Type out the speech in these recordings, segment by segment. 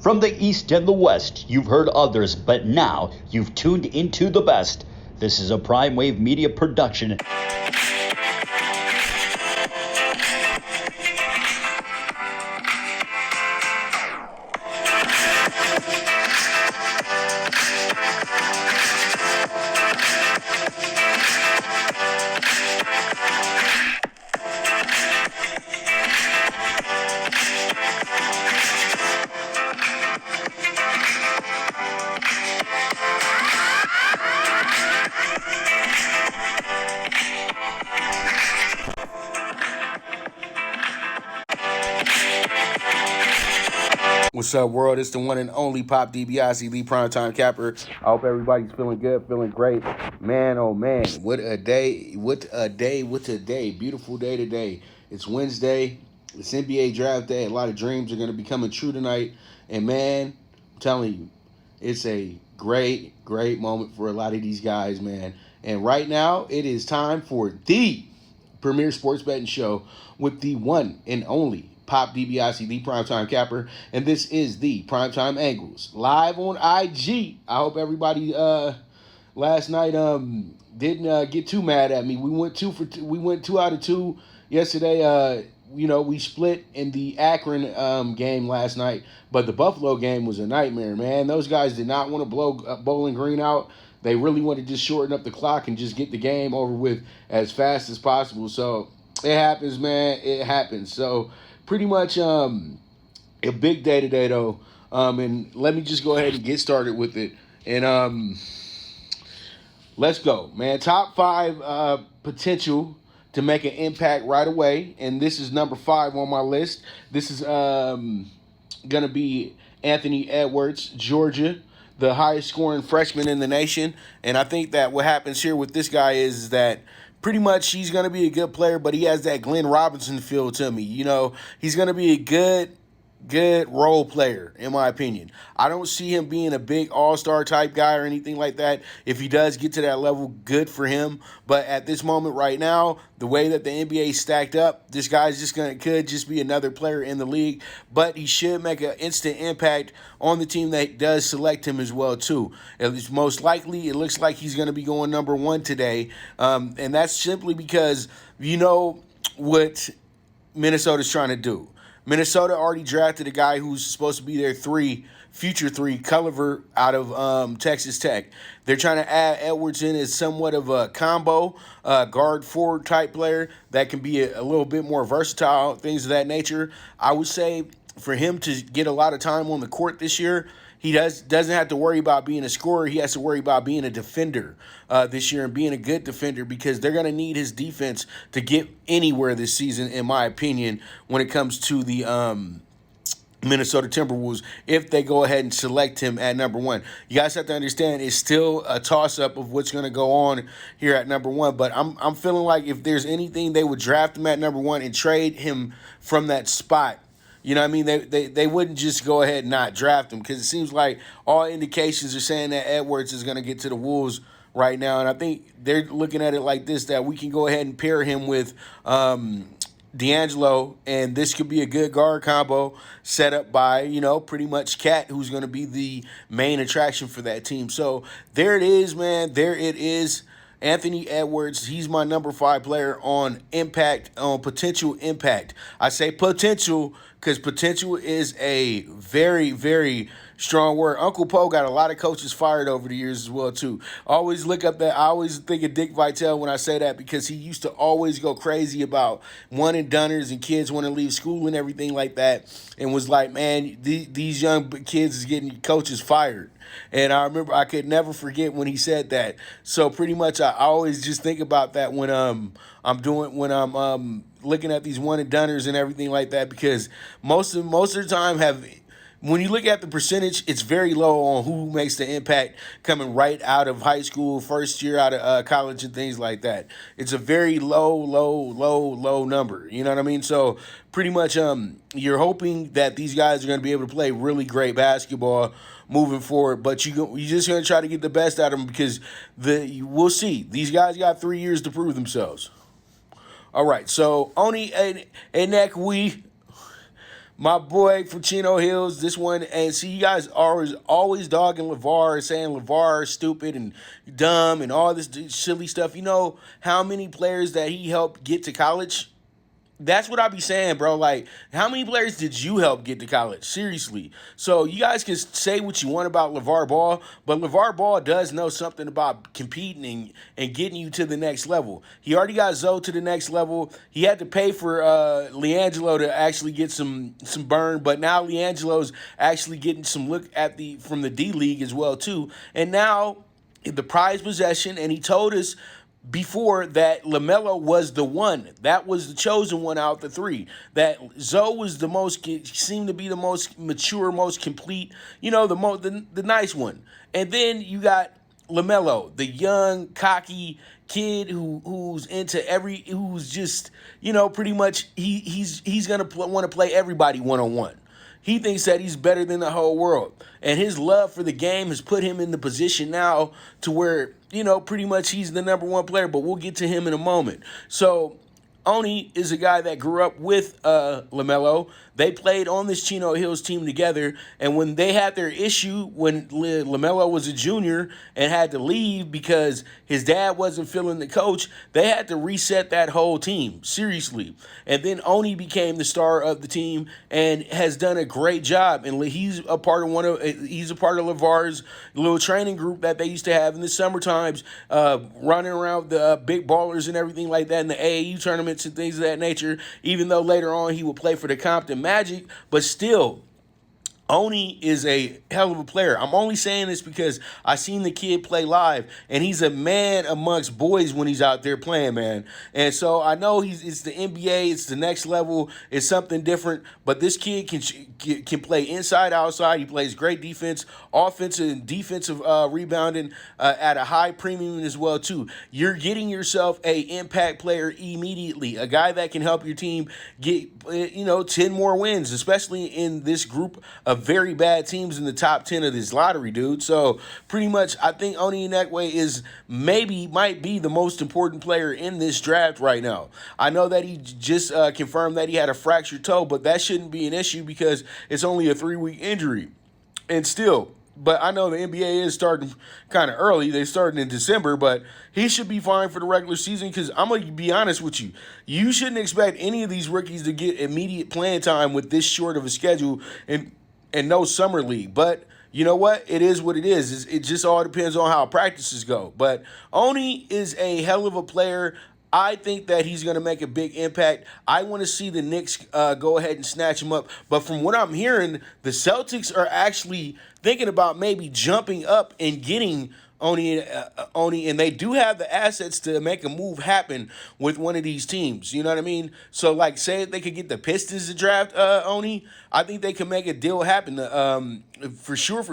From the East and the West, you've heard others, but now you've tuned into the best. This is a PrimeWave Media production. What's up, world? It's the one and only Pop DiBiase, the primetime capper. I hope everybody's feeling good, feeling great. Man, oh man, what a day, what a day, what a day. Beautiful day today. It's Wednesday. It's NBA draft day. A lot of dreams are going to be coming true tonight. And man, I'm telling you, it's a great, great moment for a lot of these guys, man. And right now, it is time for the premier sports betting show with the one and only Pop DiBiase, the primetime capper, and this is the Primetime Angles live on IG. I hope everybody last night didn't get too mad at me. We went 2 out of 2 yesterday. We split in the Akron game last night, but the Buffalo game was a nightmare, man. Those guys did not want to blow Bowling Green out. They really wanted to just shorten up the clock and just get the game over with as fast as possible. So it happens, man. It happens. So pretty much a big day today, though. And let me just go ahead and get started with it. And let's go, man. Top 5 potential to make an impact right away. And this is number 5 on my list. This is going to be Anthony Edwards, Georgia, the highest scoring freshman in the nation. And I think that what happens here with this guy is that pretty much he's going to be a good player, but he has that Glenn Robinson feel to me. You know, he's going to be a good role player, in my opinion. I don't see him being a big all-star type guy or anything like that. If he does get to that level, good for him. But at this moment right now, the way that the NBA is stacked up, this guy's could just be another player in the league. But he should make an instant impact on the team that does select him as well, too. At least most likely, it looks like he's going to be going number 1 today. And that's simply because you know what Minnesota's trying to do. Minnesota already drafted a guy who's supposed to be their future 3, Culliver out of Texas Tech. They're trying to add Edwards in as somewhat of a combo guard forward type player that can be a little bit more versatile, things of that nature. I would say for him to get a lot of time on the court this year, he doesn't have to worry about being a scorer. He has to worry about being a defender this year and being a good defender, because they're going to need his defense to get anywhere this season, in my opinion, when it comes to the Minnesota Timberwolves, if they go ahead and select him at number 1. You guys have to understand it's still a toss-up of what's going to go on here at number 1, but I'm feeling like if there's anything, they would draft him at number 1 and trade him from that spot. You know what I mean? They wouldn't just go ahead and not draft him, because it seems like all indications are saying that Edwards is going to get to the Wolves right now. And I think they're looking at it like this, that we can go ahead and pair him with D'Angelo, and this could be a good guard combo set up by, pretty much Cat, who's going to be the main attraction for that team. So there it is, man. There it is. Anthony Edwards, he's my number 5 player on impact, on potential impact. I say potential because potential is a very, very strong word. Uncle Poe got a lot of coaches fired over the years as well, too. I always think of Dick Vitale when I say that, because he used to always go crazy about one-and-doners and kids want to leave school and everything like that, and was like, man, these young kids is getting coaches fired. And I remember I could never forget when he said that. So pretty much I always just think about that when I'm looking at these one-and-doners and everything like that, because most of the time when you look at the percentage, it's very low on who makes the impact coming right out of high school, first year out of college and things like that. It's a very low number. You know what I mean? So pretty much you're hoping that these guys are going to be able to play really great basketball moving forward, but you're just going to try to get the best out of them, because we'll see. These guys got 3 years to prove themselves. All right, so Oni Enekwe, My boy from Chino Hills, this one, and see, you guys are always dogging LeVar, saying LeVar is stupid and dumb and all this silly stuff. You know how many players that he helped get to college? That's what I be saying, bro. Like, how many players did you help get to college? Seriously. So you guys can say what you want about LeVar Ball, but LeVar Ball does know something about competing and getting you to the next level. He already got Zoe to the next level. He had to pay for LiAngelo to actually get some burn, but now LiAngelo's actually getting some look at from the D League as well too. And now the prized possession, and he told us before that LaMelo was the one. That was the chosen one out the three. That Zoe was seemed to be the most mature, most complete, the nice one. And then you got LaMelo, the young, cocky kid who's just, pretty much he's going to want to play everybody one-on-one. He thinks that he's better than the whole world. And his love for the game has put him in the position now to where, pretty much he's the number one player, but we'll get to him in a moment. So Oni is a guy that grew up with LaMelo. They played on this Chino Hills team together, and when they had their issue, when LaMelo was a junior and had to leave because his dad wasn't feeling the coach, they had to reset that whole team, seriously. And then Oni became the star of the team and has done a great job. And he's a part of LeVar's little training group that they used to have in the summer times, running around the big ballers and everything like that in the AAU tournaments and things of that nature, even though later on he would play for the Compton Magic, but still, Oni is a hell of a player. I'm only saying this because I seen the kid play live, and he's a man amongst boys when he's out there playing, man. And so I know it's the NBA, it's the next level, it's something different. But this kid can play inside, outside. He plays great defense, offensive and defensive rebounding at a high premium as well too. You're getting yourself a impact player immediately, a guy that can help your team get 10 more wins, especially in this group of very bad teams in the top 10 of this lottery, dude. So pretty much I think Oni Inekwe might be the most important player in this draft right now. I know that he just confirmed that he had a fractured toe, but that shouldn't be an issue because it's only a 3-week injury. And still, but I know the NBA is starting kind of early. They started in December, but he should be fine for the regular season because I'm going to be honest with you. You shouldn't expect any of these rookies to get immediate playing time with this short of a schedule and no summer league. But you know what? It is what it is. It just all depends on how practices go. But Oni is a hell of a player. I think that he's going to make a big impact. I want to see the Knicks go ahead and snatch him up. But from what I'm hearing, the Celtics are actually thinking about maybe jumping up and getting Oni, and they do have the assets to make a move happen with one of these teams. You know what I mean? So, like, say if they could get the Pistons to draft Oni, I think they can make a deal happen. For sure,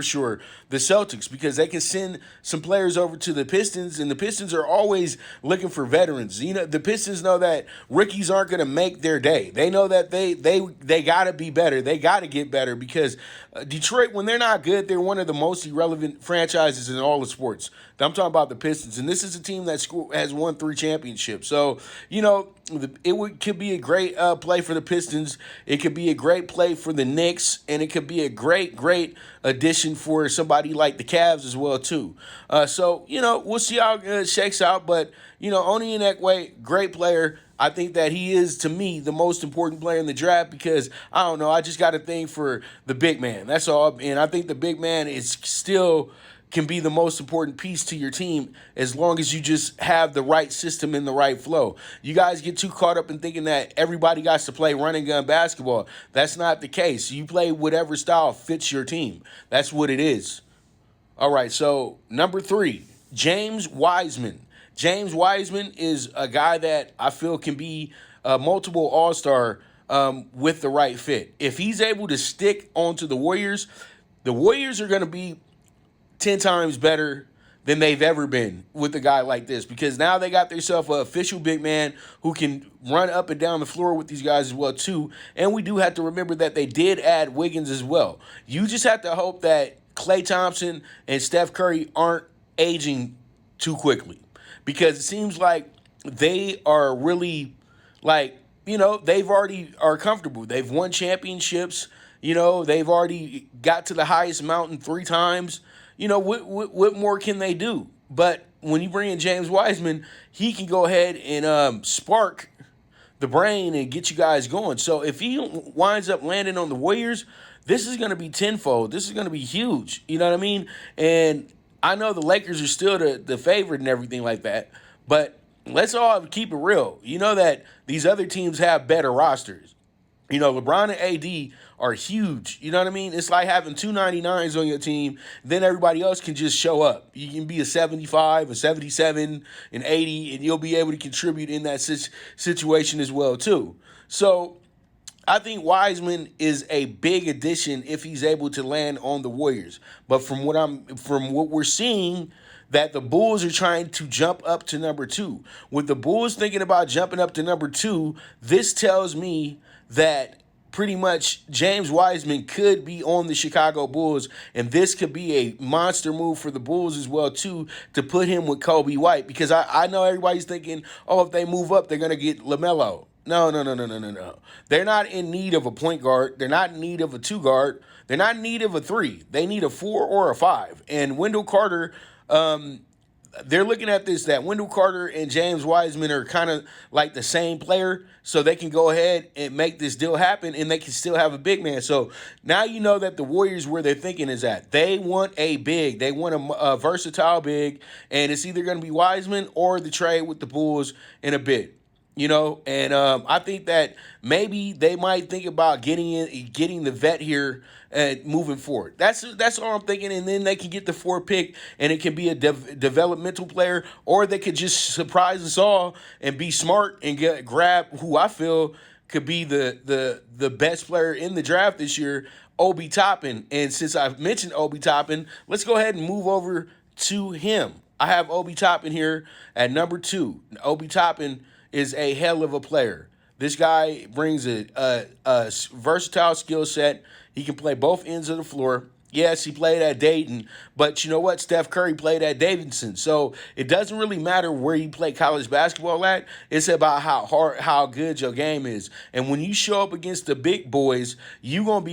the Celtics, because they can send some players over to the Pistons, and the Pistons are always looking for veterans. The Pistons know that rookies aren't going to make their day. They know that they got to be better. They got to get better because Detroit, when they're not good, they're one of the most irrelevant franchises in all of sports. I'm talking about the Pistons, and this is a team that has won 3 championships. So, could be a great play for the Pistons. It could be a great play for the Knicks, and it could be a great addition for somebody like the Cavs as well, too. So, we'll see how it shakes out. But, Oni Inekwe, great player. I think that he is, to me, the most important player in the draft because, I don't know, I just got a thing for the big man. That's all. And I think the big man can be the most important piece to your team as long as you just have the right system and the right flow. You guys get too caught up in thinking that everybody got to play run and gun basketball. That's not the case. You play whatever style fits your team. That's what it is. All right, so number 3, James Wiseman. James Wiseman is a guy that I feel can be a multiple all-star with the right fit. If he's able to stick onto the Warriors are going to be 10 times better than they've ever been with a guy like this because now they got themselves an official big man who can run up and down the floor with these guys as well too. And we do have to remember that they did add Wiggins as well. You just have to hope that Klay Thompson and Steph Curry aren't aging too quickly because it seems like they are really they've already are comfortable. They've won championships. They've already got to the highest mountain 3 times. What more can they do? But when you bring in James Wiseman, he can go ahead and spark the brain and get you guys going. So if he winds up landing on the Warriors, this is going to be tenfold. This is going to be huge. You know what I mean? And I know the Lakers are still the favorite and everything like that, but let's all keep it real. You know that these other teams have better rosters. LeBron and AD are huge. You know what I mean? It's like having 299s on your team. Then everybody else can just show up. You can be a 75, a 77, an 80, and you'll be able to contribute in that situation as well, too. So I think Wiseman is a big addition if he's able to land on the Warriors. But from what we're seeing, that the Bulls are trying to jump up to number 2. With the Bulls thinking about jumping up to number 2, this tells me that pretty much James Wiseman could be on the Chicago Bulls, and this could be a monster move for the Bulls as well, too, to put him with Kobe White. Because I know everybody's thinking, if they move up, they're going to get LaMelo. No. They're not in need of a point guard. They're not in need of a 2 guard. They're not in need of a 3. They need a 4 or a 5. And Wendell Carter, they're looking at this, that Wendell Carter and James Wiseman are kind of like the same player, so they can go ahead and make this deal happen, and they can still have a big man. So now you know that the Warriors, where their thinking is at. They want a big. They want a versatile big, and it's either going to be Wiseman or the trade with the Bulls in a bit. And I think that maybe they might think about getting the vet here moving forward. That's all I'm thinking. And then they can get the 4 pick, and it can be a developmental player, or they could just surprise us all and be smart and grab who I feel could be the best player in the draft this year, Obi Toppin. And since I've mentioned Obi Toppin, let's go ahead and move over to him. I have Obi Toppin here at number 2. Obi Toppin is a hell of a player. This guy brings a versatile skill set. He can play both ends of the floor. Yes, he played at Dayton, but you know what? Steph Curry played at Davidson. So it doesn't really matter where you play college basketball at. It's about how good your game is. And when you show up against the big boys, you're gonna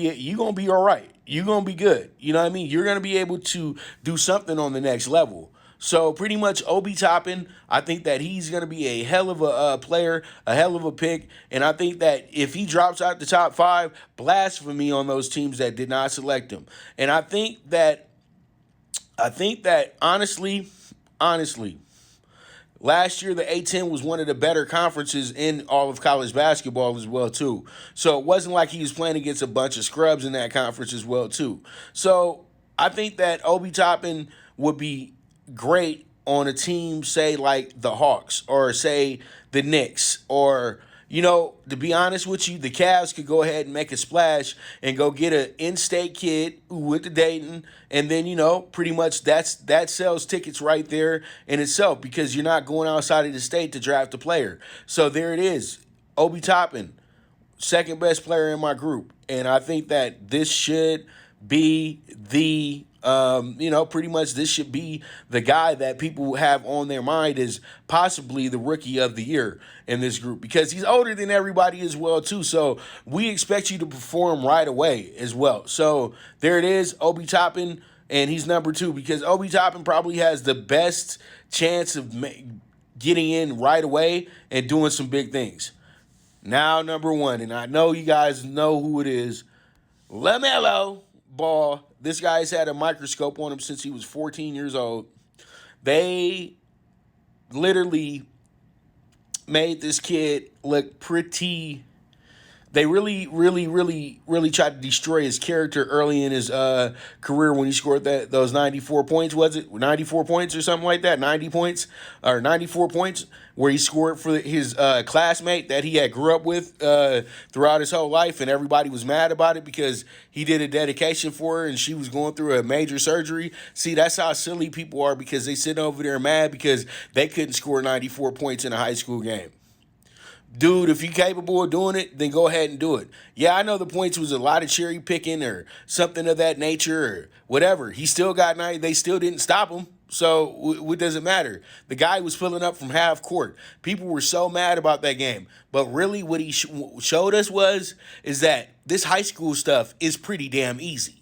be all right. You're gonna be good. You know what I mean? You're gonna be able to do something on the next level. So pretty much Obi Toppin, I think that he's going to be a hell of a player, a hell of a pick. And I think that if he drops out the top 5, blasphemy on those teams that did not select him. And I think that honestly, last year the A-10 was one of the better conferences in all of college basketball as well, too. So it wasn't like he was playing against a bunch of scrubs in that conference as well, too. So I think that Obi Toppin would be great on a team, say, like the Hawks or, say, the Knicks or, to be honest with you, the Cavs could go ahead and make a splash and go get an in-state kid with the Dayton, and then, pretty much that sells tickets right there in itself because you're not going outside of the state to draft a player. So there it is, Obi Toppin, second best player in my group, and I think that this should be pretty much this should be the guy that people have on their mind as possibly the rookie of the year in this group because he's older than everybody as well, too. So we expect you to perform right away as well. So there it is, Obi Toppin, and he's number 2 because Obi Toppin probably has the best chance of getting in right away and doing some big things. Now, number 1, and I know you guys know who it is, LaMelo Ball. This guy's had a microscope on him since he was 14 years old. They literally made this kid look pretty. They really tried to destroy his character early in his career when he scored those 94 points. Was it 94 points or something like that? 90 points or 94 points where he scored for his classmate that he had grew up with throughout his whole life, and everybody was mad about it because he did a dedication for her and she was going through a major surgery. See, that's how silly people are because they sit over there mad because they couldn't score 94 points in a high school game. Dude, if you're capable of doing it, then go ahead and do it. Yeah, I know the points was a lot of cherry picking or something of that nature or whatever. He still got 90. They still didn't stop him. So what does it matter? The guy was filling up from half court. People were so mad about that game. But really what he showed us is that this high school stuff is pretty damn easy.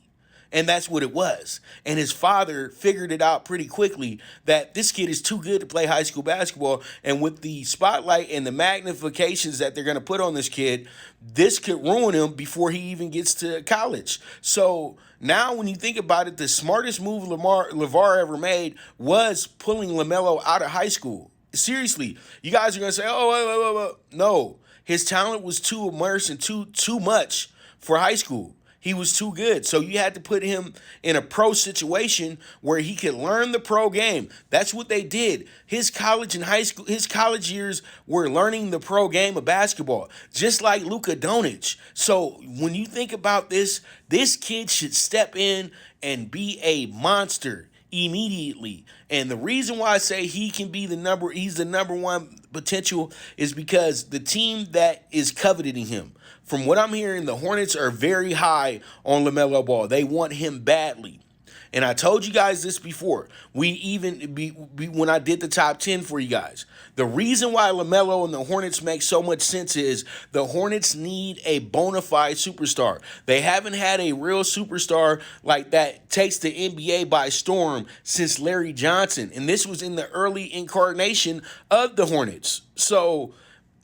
And that's what it was. And his father figured it out pretty quickly that this kid is too good to play high school basketball. And with the spotlight and the magnifications that they're going to put on this kid, this could ruin him before he even gets to college. So now when you think about it, the smartest move LeVar ever made was pulling LaMelo out of high school. Seriously, you guys are going to say, oh, no. His talent was too immersed and too much for high school. He was too good. So you had to put him in a pro situation where he could learn the pro game. That's what they did. His college and high school, his college years were learning the pro game of basketball, just like Luka Doncic. So when you think about this kid should step in and be a monster immediately. And the reason why I say he's the number one potential is because the team that is coveting him, from what I'm hearing, the Hornets are very high on LaMelo Ball. They want him badly. And I told you guys this before. When I did the top 10 for you guys. The reason why LaMelo and the Hornets make so much sense is the Hornets need a bona fide superstar. They haven't had a real superstar like that takes the NBA by storm since Larry Johnson. And this was in the early incarnation of the Hornets. So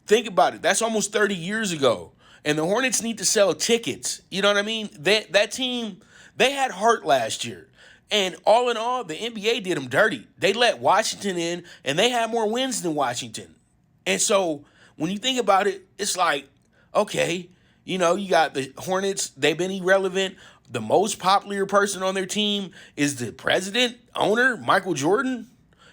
think about it. That's almost 30 years ago. And the Hornets need to sell tickets. You know what I mean? That team, they had heart last year. And all in all, the NBA did them dirty. They let Washington in, and they had more wins than Washington. And so when you think about it, it's like, okay, you got the Hornets. They've been irrelevant. The most popular person on their team is the president, owner, Michael Jordan.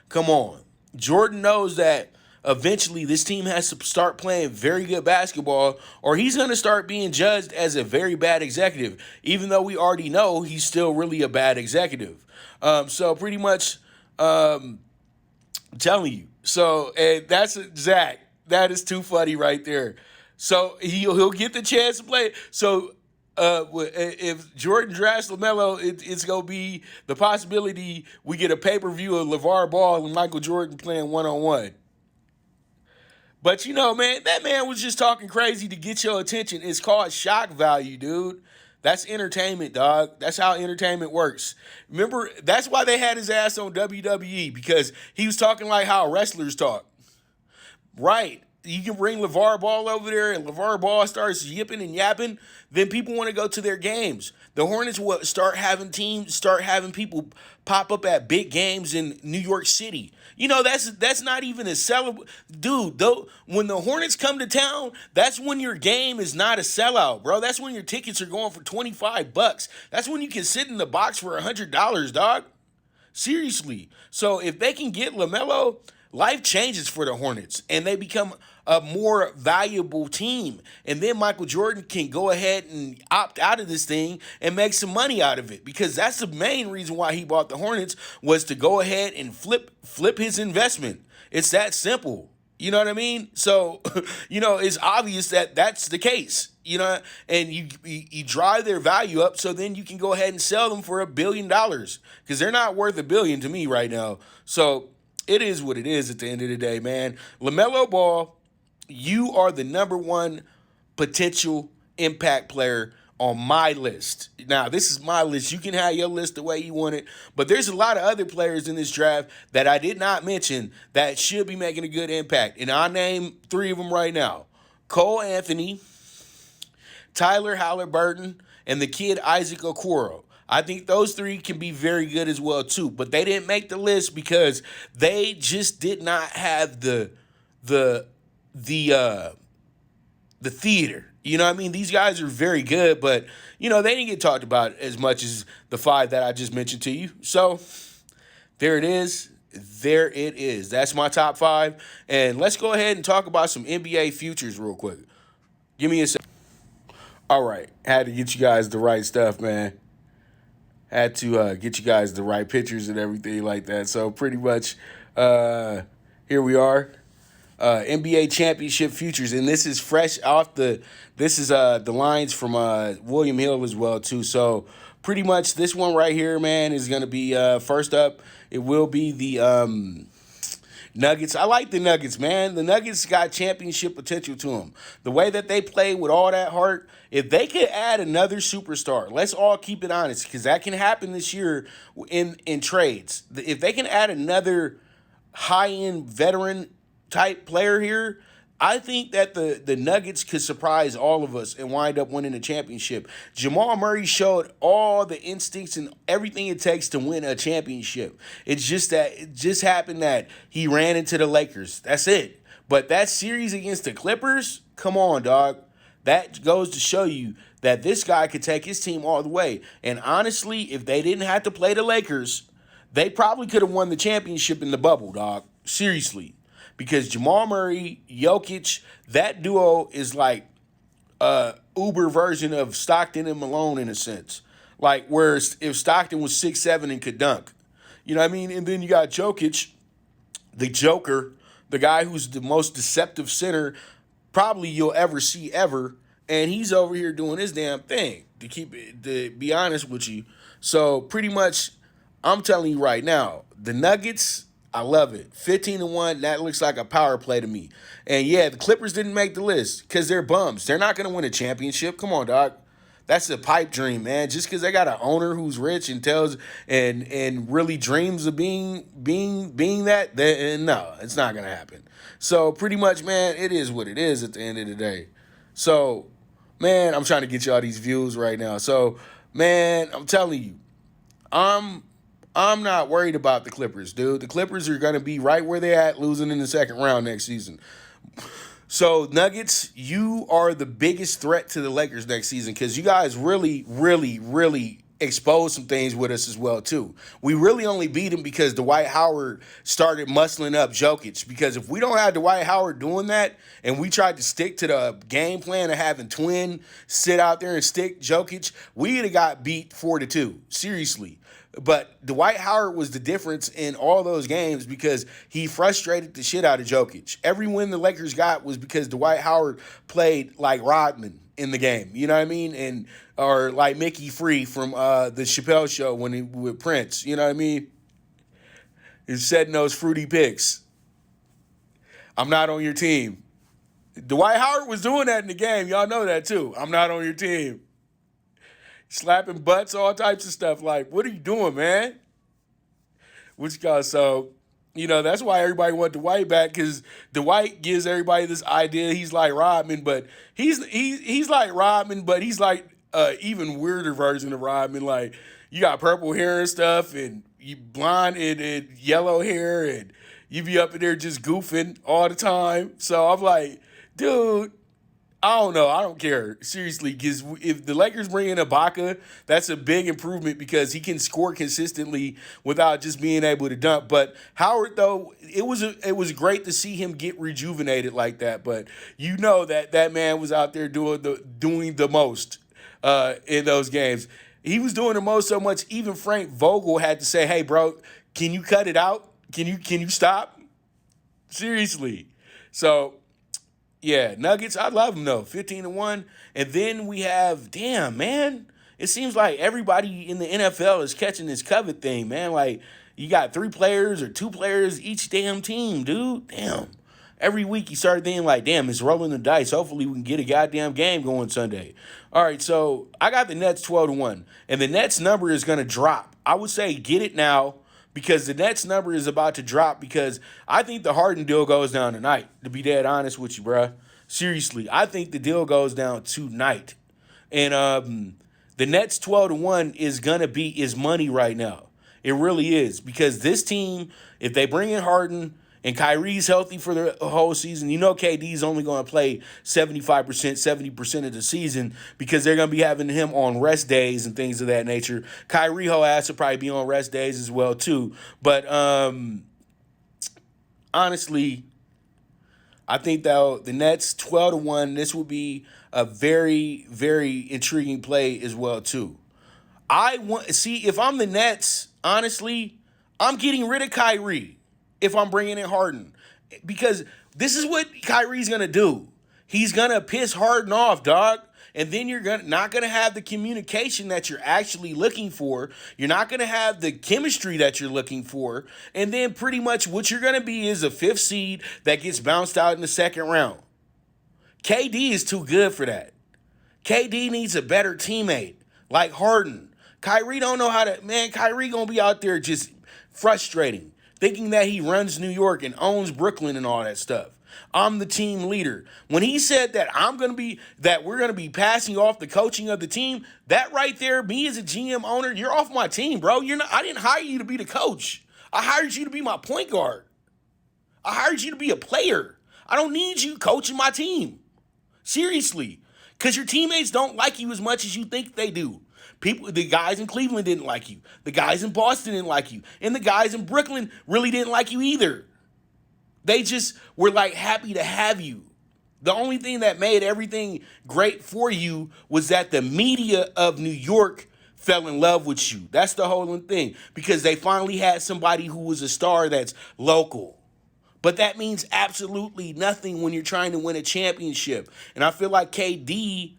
Come on. Jordan knows that eventually this team has to start playing very good basketball, or he's going to start being judged as a very bad executive, even though we already know he's still really a bad executive. So pretty much I'm telling you. So and that's Zach. That is too funny right there. So he'll get the chance to play. So if Jordan drafts LaMelo, it's going to be the possibility we get a pay-per-view of LeVar Ball and Michael Jordan playing one-on-one. But, man, that man was just talking crazy to get your attention. It's called shock value, dude. That's entertainment, dog. That's how entertainment works. Remember, that's why they had his ass on WWE, because he was talking like how wrestlers talk. Right. You can bring LeVar Ball over there and LeVar Ball starts yipping and yapping, then people want to go to their games. The Hornets will start having people pop up at big games in New York City. That's not even a sellout. Dude, though, when the Hornets come to town, that's when your game is not a sellout, bro. That's when your tickets are going for $25. That's when you can sit in the box for $100, dog. Seriously. So if they can get LaMelo, life changes for the Hornets, and they become a more valuable team. And then Michael Jordan can go ahead and opt out of this thing and make some money out of it, because that's the main reason why he bought the Hornets, was to go ahead and flip his investment. It's that simple. You know what I mean? So, it's obvious that that's the case, and you drive their value up, so then you can go ahead and sell them for $1 billion, because they're not worth $1 billion to me right now. So it is what it is at the end of the day, man. LaMelo Ball, you are the number one potential impact player on my list. Now, this is my list. You can have your list the way you want it, but there's a lot of other players in this draft that I did not mention that should be making a good impact, and I'll name 3 of them right now. Cole Anthony, Tyler Halliburton, and the kid Isaac Okoro. I think those 3 can be very good as well, too. But they didn't make the list because they just did not have the theater. You know what I mean? These guys are very good, but, they didn't get talked about as much as the 5 that I just mentioned to you. So there it is. There it is. That's my top 5. And let's go ahead and talk about some NBA futures real quick. Give me a second. All right. Had to get you guys the right stuff, man. Had to get you guys the right pictures and everything like that. So pretty much here we are. NBA championship futures. And this is fresh off the lines from William Hill as well, too. So pretty much this one right here, man, is going to be first up. It will be the Nuggets. I like the Nuggets, man. The Nuggets got championship potential to them. The way that they play with all that heart, if they could add another superstar, let's all keep it honest, because that can happen this year in trades. If they can add another high-end veteran type player here, I think that the Nuggets could surprise all of us and wind up winning a championship. Jamal Murray showed all the instincts and everything it takes to win a championship. It's just that it just happened that he ran into the Lakers. That's it. But that series against the Clippers, come on, dog. That goes to show you that this guy could take his team all the way. And honestly, if they didn't have to play the Lakers, they probably could have won the championship in the bubble, dog. Seriously. Because Jamal Murray, Jokic, that duo is like a Uber version of Stockton and Malone in a sense. Like, where if Stockton was 6'7" and could dunk. You know what I mean? And then you got Jokic, the Joker, the guy who's the most deceptive center probably you'll ever see ever. And he's over here doing his damn thing, to be honest with you. So pretty much, I'm telling you right now, the Nuggets, I love it. 15-1, that looks like a power play to me. And yeah, the Clippers didn't make the list because they're bums. They're not going to win a championship. Come on, dog. That's a pipe dream, man. Just because they got an owner who's rich and tells and really dreams of being that, no, it's not going to happen. So pretty much, man, it is what it is at the end of the day. So, man, I'm trying to get you all these views right now. So, man, I'm telling you, I'm not worried about the Clippers, dude. The Clippers are going to be right where they're at, losing in the second round next season. So, Nuggets, you are the biggest threat to the Lakers next season because you guys really, really, really exposed some things with us as well, too. We really only beat them because Dwight Howard started muscling up Jokic. Because if we don't have Dwight Howard doing that and we tried to stick to the game plan of having Twin sit out there and stick Jokic, we'd have got beat 4-2. Seriously. But Dwight Howard was the difference in all those games because he frustrated the shit out of Jokic. Every win the Lakers got was because Dwight Howard played like Rodman in the game. You know what I mean? Or like Mickey Free from the Chappelle Show with Prince. You know what I mean? He's setting those fruity picks. I'm not on your team. Dwight Howard was doing that in the game. Y'all know that too. I'm not on your team. Slapping butts, all types of stuff. Like, what are you doing, man? So, that's why everybody want Dwight back, because Dwight gives everybody this idea he's like Rodman, but he's like Rodman, but he's like even weirder version of Rodman. Like, you got purple hair and stuff, and you blonde and yellow hair, and you be up in there just goofing all the time. So I'm like, dude, I don't know. I don't care. Seriously, because if the Lakers bring in Ibaka, that's a big improvement because he can score consistently without just being able to dunk. But Howard, though, it was great to see him get rejuvenated like that. But you know that man was out there doing the most in those games. He was doing the most so much. Even Frank Vogel had to say, "Hey, bro, can you cut it out? Can you stop?" Seriously. So. Yeah, Nuggets, I love them, though. 15-1. And then we have, damn, man. It seems like everybody in the NFL is catching this COVID thing, man. Like, you got 3 players or 2 players each damn team, dude. Damn. Every week you start thinking like, damn, it's rolling the dice. Hopefully we can get a goddamn game going Sunday. All right, so I got the Nets 12-1. And the Nets number is going to drop. I would say get it now, because the Nets number is about to drop, because I think the Harden deal goes down tonight, to be dead honest with you, bruh. Seriously, I think the deal goes down tonight. And the Nets 12-1 is money right now. It really is, because this team, if they bring in Harden and Kyrie's healthy for the whole season, KD's only going to play 75%, 70% of the season, because they're going to be having him on rest days and things of that nature. Kyrie whole ass will probably be on rest days as well too. But honestly, I think that the Nets 12-1, this will be a very, very intriguing play as well too. If I'm the Nets, honestly, I'm getting rid of Kyrie if I'm bringing in Harden, because this is what Kyrie's going to do. He's going to piss Harden off, dog. And then you're not gonna have the communication that you're actually looking for. You're not gonna have the chemistry that you're looking for. And then pretty much what you're gonna be is a 5th seed that gets bounced out in the 2nd round. KD is too good for that. KD needs a better teammate like Harden. Kyrie don't know how to, man, Kyrie gonna be out there just frustrating, thinking that he runs New York and owns Brooklyn and all that stuff. I'm the team leader. When he said that we're gonna be passing off the coaching of the team, that right there, me as a GM owner, you're off my team, bro. I didn't hire you to be the coach. I hired you to be my point guard. I hired you to be a player. I don't need you coaching my team. Seriously. Because your teammates don't like you as much as you think they do. The guys in Cleveland didn't like you. The guys in Boston didn't like you. And the guys in Brooklyn really didn't like you either. They just were like happy to have you. The only thing that made everything great for you was that the media of New York fell in love with you. That's the whole thing. Because they finally had somebody who was a star that's local. But that means absolutely nothing when you're trying to win a championship. And I feel like KD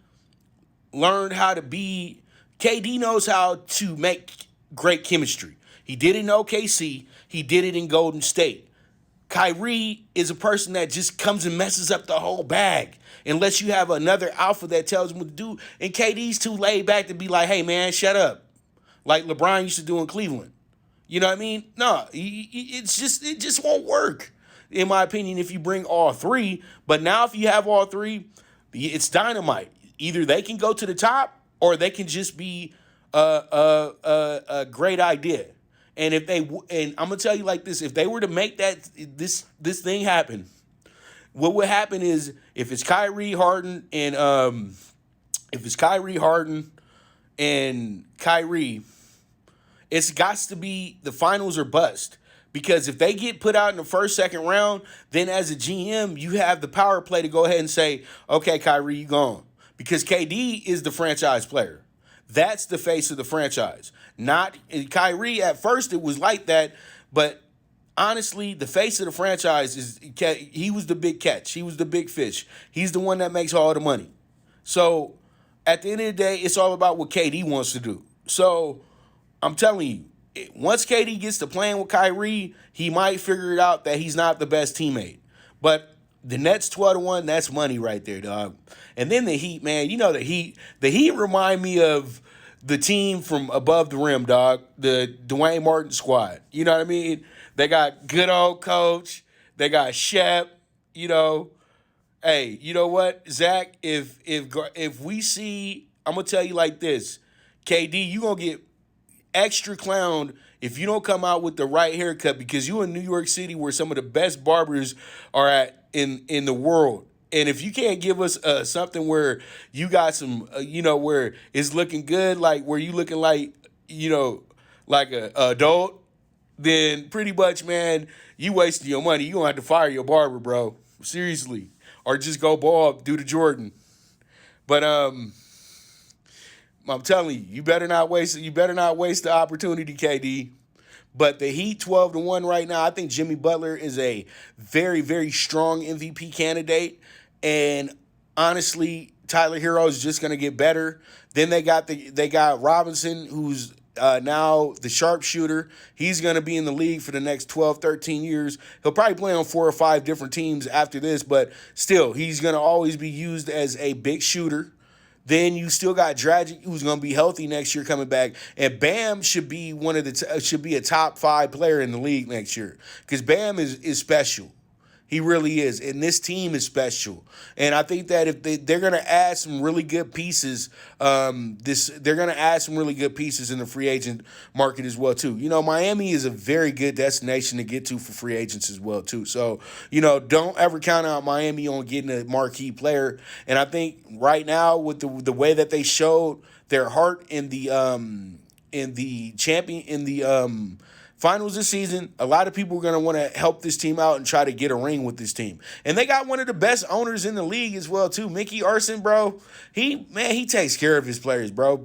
knows how to make great chemistry. He did it in OKC. He did it in Golden State. Kyrie is a person that just comes and messes up the whole bag unless you have another alpha that tells him what to do. And KD's too laid back to be like, hey, man, shut up. Like LeBron used to do in Cleveland. You know what I mean? No, it just won't work, in my opinion, if you bring all three. But now if you have all three, it's dynamite. Either they can go to the top or they can just be a great idea. And I'm gonna tell you like this: if they were to make this thing happen, what would happen is if it's Kyrie, Harden, and Kyrie, it's got to be the finals or bust. Because if they get put out in the first, second round, then as a GM, you have the power play to go ahead and say, okay, Kyrie, you gone. Because KD is the franchise player. That's the face of the franchise. Not Kyrie. At first, it was like that, but honestly, the face of the franchise he was the big catch. He was the big fish. He's the one that makes all the money. So at the end of the day, it's all about what KD wants to do. So I'm telling you, once KD gets to playing with Kyrie, he might figure it out that he's not the best teammate. But the Nets 12-1, that's money right there, dog. And then the Heat, man, you know the Heat remind me of the team from above the rim, dog. The Dwayne Martin squad. You know what I mean? They got good old coach. They got Shep, you know. Hey, you know what, Zach? If we see, I'm going to tell you like this. KD, you going to get extra clowned if you don't come out with the right haircut, because you in New York City where some of the best barbers are at in the world. And if you can't give us something where you got some, where it's looking good, like where you looking like, like a adult, then pretty much, man, you wasting your money. You gonna have to fire your barber, bro. Seriously. Or just go bald, do the Jordan. But I'm telling you, you better not waste the opportunity, KD. But the Heat 12-1 right now. I think Jimmy Butler is a very, very strong MVP candidate. And honestly, Tyler Hero is just gonna get better. Then they got Robinson, who's now the sharpshooter. He's going to be in the league for the next 12, 13 years. He'll probably play on 4 or 5 different teams after this, but still, he's going to always be used as a big shooter. Then you still got Dragic, who's going to be healthy next year coming back. And Bam should be should be a top 5 player in the league next year, because Bam is special. He really is. And this team is special. And I think that if they're going to add some really good pieces, they're going to add some really good pieces in the free agent market as well, too. Miami is a very good destination to get to for free agents as well, too. So, don't ever count out Miami on getting a marquee player. And I think right now, with the way that they showed their heart in the finals this season, a lot of people are going to want to help this team out and try to get a ring with this team. And they got one of the best owners in the league as well, too. Mickey Arson, bro. He takes care of his players, bro.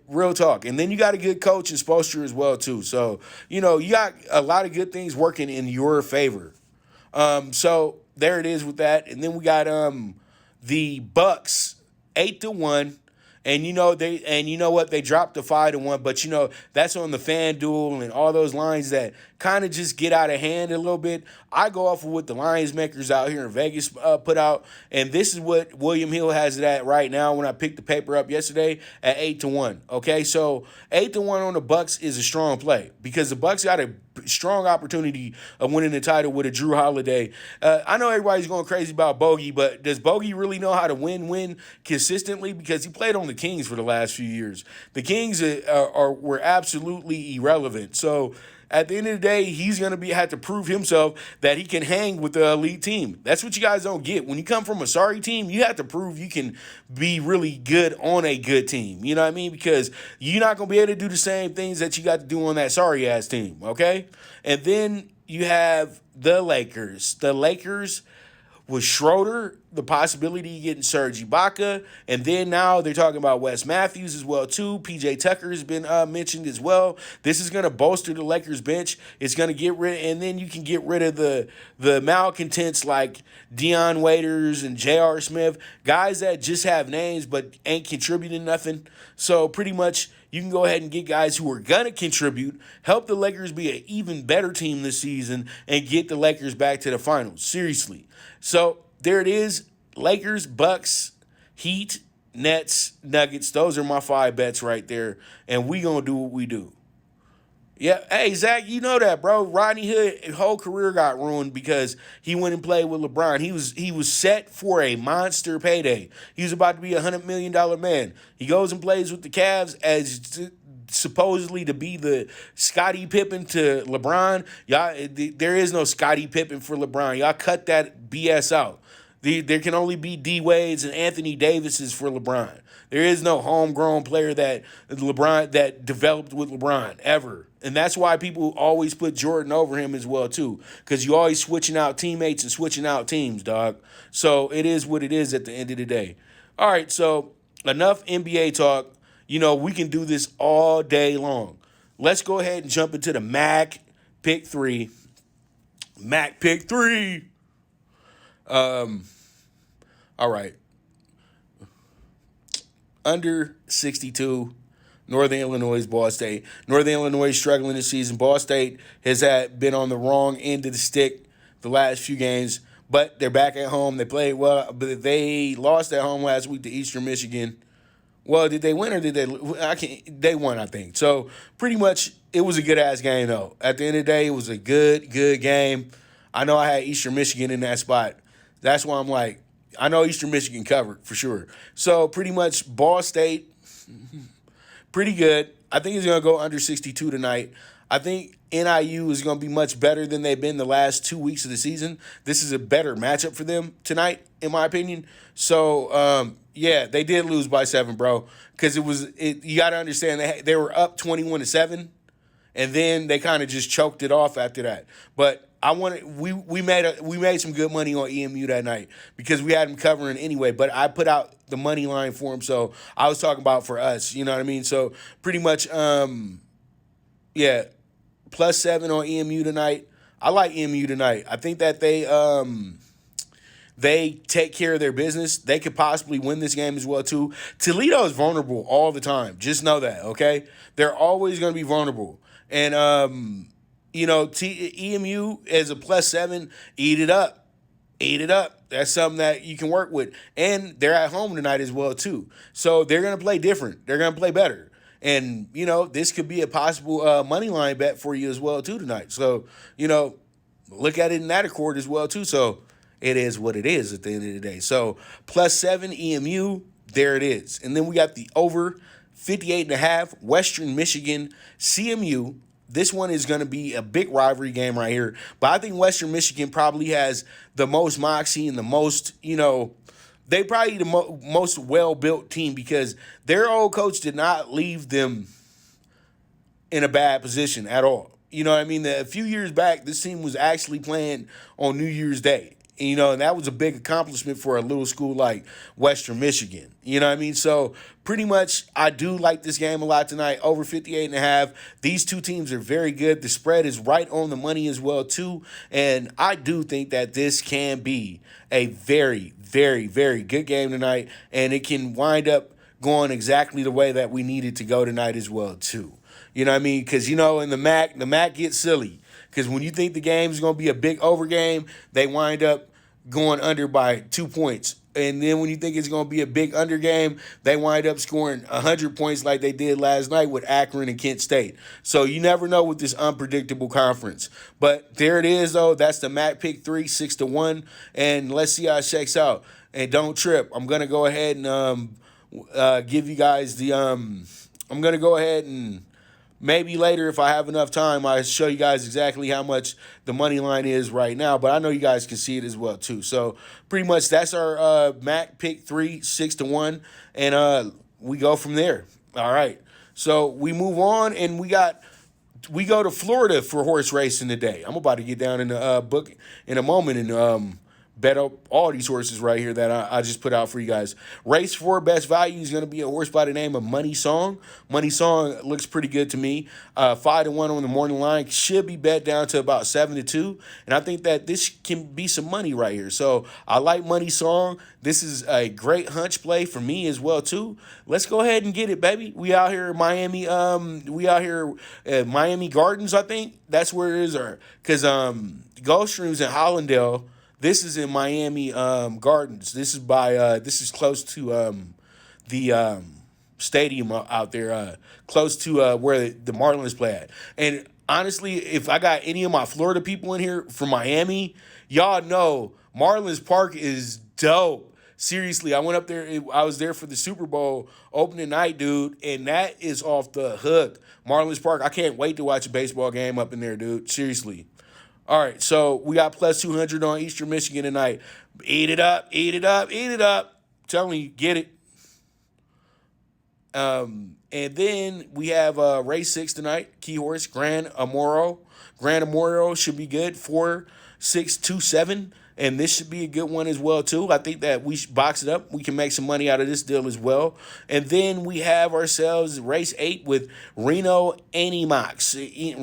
Real talk. And then you got a good coach in Spoelstra as well, too. So, you got a lot of good things working in your favor. So there it is with that. And then we got the Bucks 8-1. And you know what, they dropped the 5-1, but that's on the FanDuel and all those lines that kind of just get out of hand a little bit. I go off of what the lines makers out here in Vegas put out, and this is what William Hill has it at right now. When I picked the paper up yesterday at 8-1. Okay, so 8-1 on the Bucks is a strong play because the Bucks got a strong opportunity of winning the title with a Drew Holiday. I know everybody's going crazy about Bogey, but does Bogey really know how to win consistently? Because he played on the Kings for the last few years. The Kings were absolutely irrelevant. So at the end of the day, he's going to have to prove himself that he can hang with the elite team. That's what you guys don't get. When you come from a sorry team, you have to prove you can be really good on a good team. You know what I mean? Because you're not going to be able to do the same things that you got to do on that sorry-ass team, okay? And then you have the Lakers. The Lakers with Schroeder, the possibility of getting Serge Ibaka, and then now they're talking about Wes Matthews as well too. PJ Tucker has been mentioned as well. This is going to bolster the Lakers bench. It's going to get rid, and then you can get rid of the malcontents like Dion Waiters and J.R. Smith, guys that just have names but ain't contributing nothing. So pretty much you can go ahead and get guys who are going to contribute, help the Lakers be an even better team this season, and get the Lakers back to the finals. Seriously. So there it is. Lakers, Bucks, Heat, Nets, Nuggets. Those are my 5 bets right there. And we going to do what we do. Yeah, hey, Zach, you know that, bro. Rodney Hood, his whole career got ruined because he went and played with LeBron. He was set for a monster payday. He was about to be $100 million man. He goes and plays with the Cavs as supposedly to be the Scottie Pippen to LeBron. Y'all, there is no Scottie Pippen for LeBron. Y'all cut that BS out. There can only be D Wade's and Anthony Davis's for LeBron. There is no homegrown player that developed with LeBron ever. And that's why people always put Jordan over him as well, too. Because you always switching out teammates and switching out teams, dog. So it is what it is at the end of the day. All right, so enough NBA talk. We can do this all day long. Let's go ahead and jump into the Mac Pick 3. Mac Pick 3. All right. Under 62, Northern Illinois, Ball State. Northern Illinois is struggling this season. Ball State has been on the wrong end of the stick the last few games, but they're back at home. They played well, but they lost at home last week to Eastern Michigan. Well, did they win or did they? They won, I think. So pretty much it was a good-ass game, though. At the end of the day, it was a good game. I know I had Eastern Michigan in that spot. That's why I'm like, I know Eastern Michigan covered for sure. So pretty much Ball State, pretty good. I think it's going to go under 62 tonight. I think NIU is going to be much better than they've been the last 2 weeks of the season. This is a better matchup for them tonight, in my opinion. So, yeah, they did lose by 7, bro. Because you got to understand, they were up 21-7, and then they kind of just choked it off after that. But we made some good money on EMU that night because we had them covering anyway. But I put out the money line for them, so I was talking about for us. You know what I mean? So pretty much, yeah, +7 on EMU tonight. I like EMU tonight. I think that they take care of their business. They could possibly win this game as well, too. Toledo is vulnerable all the time. Just know that, okay? They're always going to be vulnerable. And, EMU as a +7, eat it up. Eat it up. That's something that you can work with. And they're at home tonight as well, too. So they're going to play different. They're going to play better. And, this could be a possible money line bet for you as well, too, tonight. So, look at it in that accord as well, too. So it is what it is at the end of the day. So +7 EMU, there it is. And then we got the over 58.5 Western Michigan CMU. This one is going to be a big rivalry game right here. But I think Western Michigan probably has the most moxie and the most, they probably the most well-built team because their old coach did not leave them in a bad position at all. You know what I mean? A few years back, this team was actually playing on New Year's Day. You know, and that was a big accomplishment for a little school like Western Michigan. You know what I mean? So pretty much I do like this game a lot tonight. Over 58.5. These two teams are very good. The spread is right on the money as well, too. And I do think that this can be a very, very, very good game tonight. And it can wind up going exactly the way that we need it to go tonight as well, too. You know what I mean? Because, you know, in the MAC gets silly. Because when you think the game is going to be a big over game, they wind up going under by 2 points. And then when you think it's going to be a big under game, they wind up scoring 100 points like they did last night with Akron and Kent State. So you never know with this unpredictable conference. But there it is, though. That's the MAC pick 3, 6-1. And let's see how it shakes out. And don't trip. I'm going to go ahead and give you guys the I'm going to go ahead and maybe later, if I have enough time, I'll show you guys exactly how much the money line is right now. But I know you guys can see it as well, too. So pretty much that's our MAC pick 3, 6-1. And we go from there. All right. So we move on, and we go to Florida for horse racing today. I'm about to get down in the book in a moment and bet up all these horses right here that I just put out for you guys. Race 4 best value is going to be a horse by the name of Money Song. Money Song looks pretty good to me. 5-1 on the morning line. Should be bet down to about 7-2. And I think that this can be some money right here. So I like Money Song. This is a great hunch play for me as well, too. Let's go ahead and get it, baby. We out here in Miami. We out here at Miami Gardens, I think. That's where it is. Because Gulfstream's in Hollandale. This is in Miami Gardens. This is close to the stadium out there, close to where the Marlins play at. And honestly, if I got any of my Florida people in here from Miami, y'all know Marlins Park is dope. Seriously, I went up there. I was there for the Super Bowl opening night, dude, and that is off the hook. Marlins Park. I can't wait to watch a baseball game up in there, dude. Seriously. All right, so we got plus 200 on Eastern Michigan tonight. Eat it up, eat it up, eat it up. Telling you, get it. And then we have race 6 tonight. Key horse, Grand Amoro. Grand Amoro should be good. 4, 6, 2, 7. And this should be a good one as well, too. I think that we should box it up. We can make some money out of this deal as well. And then we have ourselves race 8 with Reno Animox.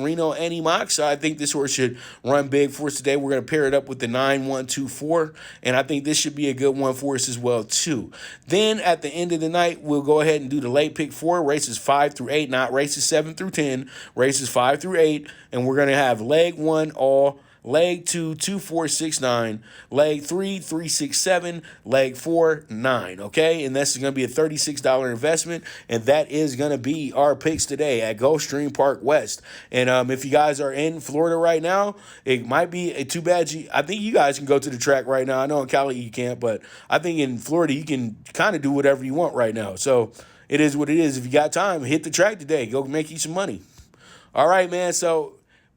Reno Animox, I think this horse should run big for us today. We're going to pair it up with the 9-1-2-4. And I think this should be a good one for us as well, too. Then at the end of the night, we'll go ahead and do the late pick 4, races 5 through 8, not races 7 through 10, races 5 through 8. And we're going to have leg 1 all, leg 2, 2, 4, 6, 9, leg 3, 3, 6, 7, leg 4, 9, okay? And this is going to be a $36 investment, and that is going to be our picks today at Gulfstream Park West. And if you guys are in Florida right now, it might be too bad. I think you guys can go to the track right now. I know in Cali you can't, but I think in Florida you can kind of do whatever you want right now. So it is what it is. If you got time, hit the track today. Go make you some money. All right, man, so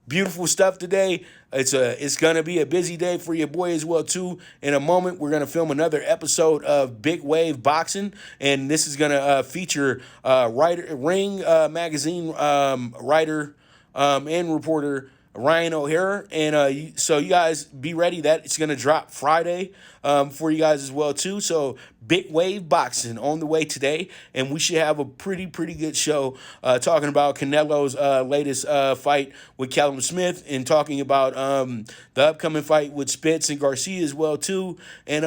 beautiful stuff today. It's gonna be a busy day for your boy as well too. In a moment, we're gonna film another episode of Big Wave Boxing, and this is gonna feature Ring magazine writer and reporter Ryan O'Hara. And so you guys be ready. That it's gonna drop Friday for you guys as well too. So Big Wave Boxing on the way today, and we should have a pretty good show talking about Canelo's latest fight with Callum Smith, and talking about the upcoming fight with Spence and Garcia as well too, and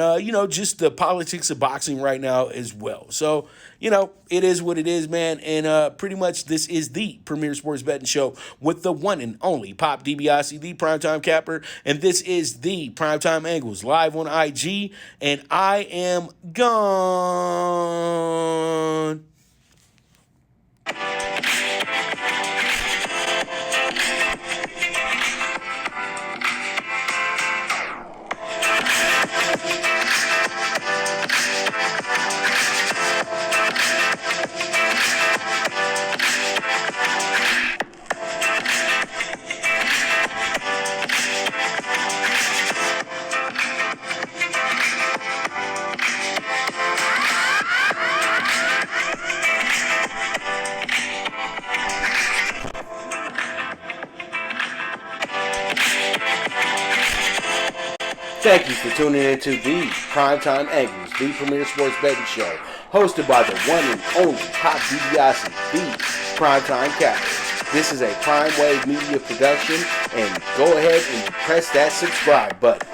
just the politics of boxing right now as well. So it is what it is, man. And pretty much this is the premier sports betting show with the one and only Pop DiBiase, the Primetime Capper, and this is the Primetime Angles live on IG, and I am gone. Thank you for tuning into the Primetime Angles, the premier sports betting show, hosted by the one and only Pop DiBiase, the Primetime Capper. This is a PrimeWave media production, and go ahead and press that subscribe button.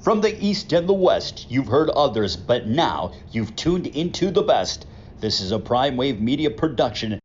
From the East and the West, you've heard others, but now you've tuned into the best. This is a PrimeWave media production.